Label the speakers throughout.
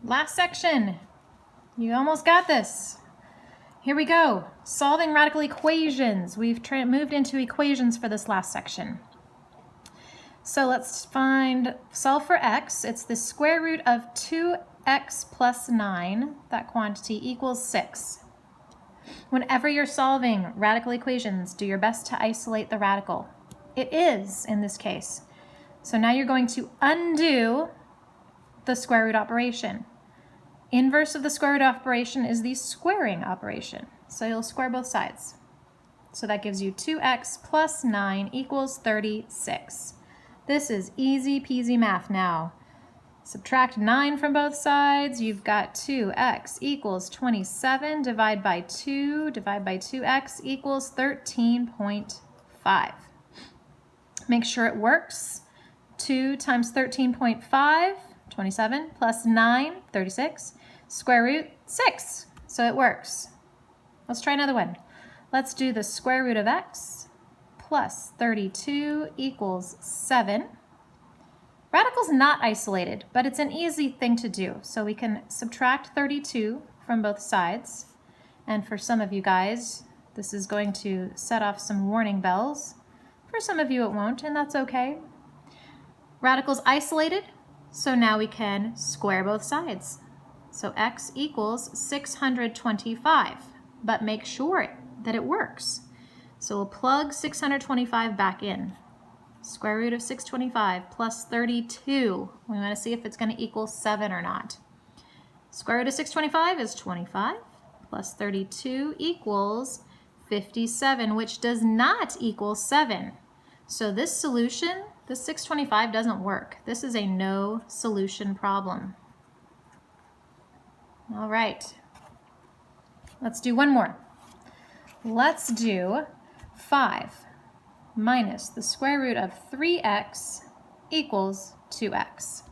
Speaker 1: Last section. You almost got this. Here we go. Solving radical equations. We've moved into equations for this last section. So let's solve for x. It's the square root of 2x plus 9, that quantity, equals 6. Whenever you're solving radical equations, do your best to isolate the radical. It is in this case. So now you're going to undo the square root operation. Inverse of the square root operation is the squaring operation. So you'll square both sides. So that gives you 2x plus 9 equals 36. This is easy peasy math now. Subtract 9 from both sides. You've got 2x equals 27. Divide by 2x equals 13.5. Make sure it works. 2 times 13.5, 27, plus 9, 36. Square root, 6. So it works. Let's try another one. Let's do the square root of x plus 32 equals 7. Radical's not isolated, but it's an easy thing to do. So we can subtract 32 from both sides. And for some of you guys, this is going to set off some warning bells. For some of you it won't, and that's okay. Radical's isolated, so now we can square both sides. So x equals 625, but make sure that it works. So we'll plug 625 back in. Square root of 625 plus 32. We want to see if it's going to equal 7 or not. Square root of 625 is 25 plus 32 equals 57, which does not equal 7. So this solution, this 625 doesn't work. This is a no solution problem. All right, let's do one more. Let's do 5 minus the square root of 3x equals 2x.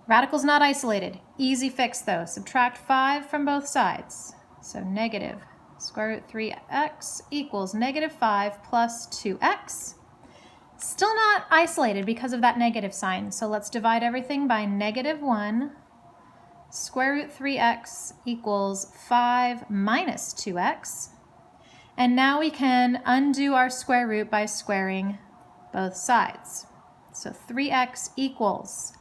Speaker 1: Radical's not isolated. Easy fix though. Subtract 5 from both sides. So negative square root 3x equals negative 5 plus 2x. Still not isolated because of that negative sign. So let's divide everything by negative 1. Square root 3x equals 5 minus 2x. And now we can undo our square root by squaring both sides. So 3x equals.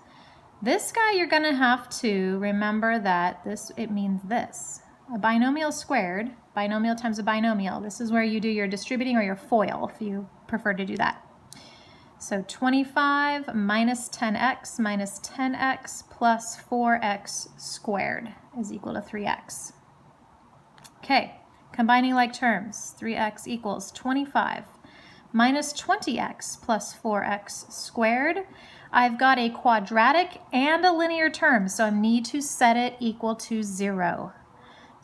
Speaker 1: This guy you're going to have to remember that it means this. A binomial squared, binomial times a binomial. This is where you do your distributing or your FOIL if you prefer to do that. So 25 minus 10x plus 4x squared is equal to 3x. Okay, combining like terms, 3x equals 25 minus 20x plus 4x squared. I've got a quadratic and a linear term, so I need to set it equal to 0.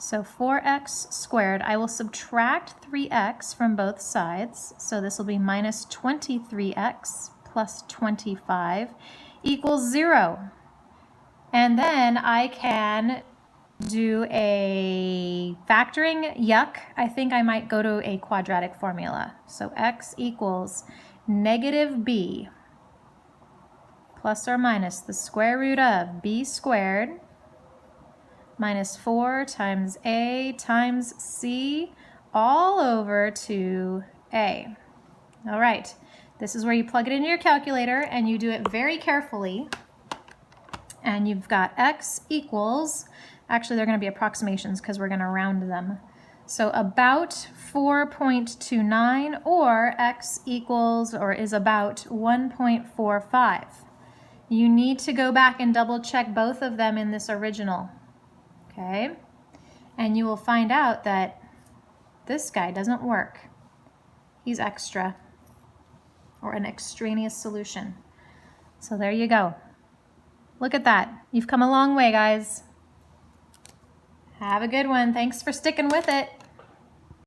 Speaker 1: So 4x squared, I will subtract 3x from both sides. So this will be minus 23x plus 25 equals 0. And then I can do a factoring, yuck. I think I might go to a quadratic formula. So x equals negative b plus or minus the square root of b squared minus 4 times a times c all over to a. All right, this is where you plug it into your calculator and you do it very carefully. And you've got x equals, actually they're going to be approximations because we're going to round them. So about 4.29 or x equals or is about 1.45. You need to go back and double check both of them in this original. Okay, and you will find out that this guy doesn't work. He's extra or an extraneous solution. So there you go. Look at that. You've come a long way, guys. Have a good one. Thanks for sticking with it.